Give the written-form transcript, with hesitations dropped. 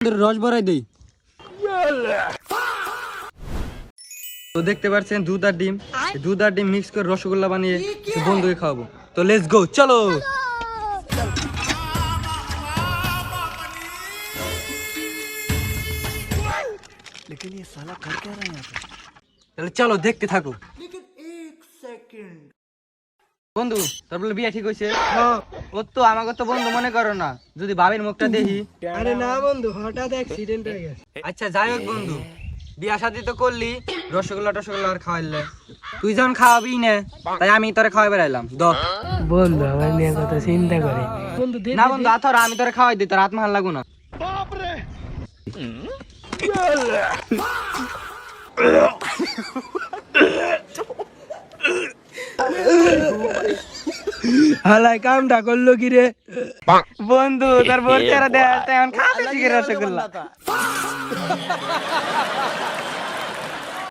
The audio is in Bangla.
রস ভরাই দেই। তো দেখতে পাচ্ছেন দুধ আর ডিম, দুধ আর ডিম মিক্স করে রসগোল্লা বানিয়ে বন্ধুকে খাওয়াবো। তো লেটস গো, চলো। তাহলে চলো দেখতে থাকো। বন্ধু তারপরে বিয়ে ঠিক হয়েছে? ও তো আমাকে তো বন্ধু মনে করো না, যদি ভাবির মুখটা দেখি। আরে না বন্ধু, হঠাৎ অ্যাক্সিডেন্ট হয়ে গেছে। আচ্ছা যাই হোক বন্ধু, বিয়া শাদি তো করলি, রসগোল্লা টসগোল্লা আর খাওয়াইলে, তুই যখন খাওয়াবি না তাই আমি তোরে খাওয়াই বেড়াইলাম। বন্ধু আমার নিয়ে কথা চিন্তা করে বন্ধু। না বন্ধু আথর আমি তোরে খাওয়াই দিই, তোর হাত মার লাগু না। হালাই কামটা করলো কি রে বন্ধু তোর বলতে আর দেখ এখন খাওয়াতে শিখে রসগোল্লা।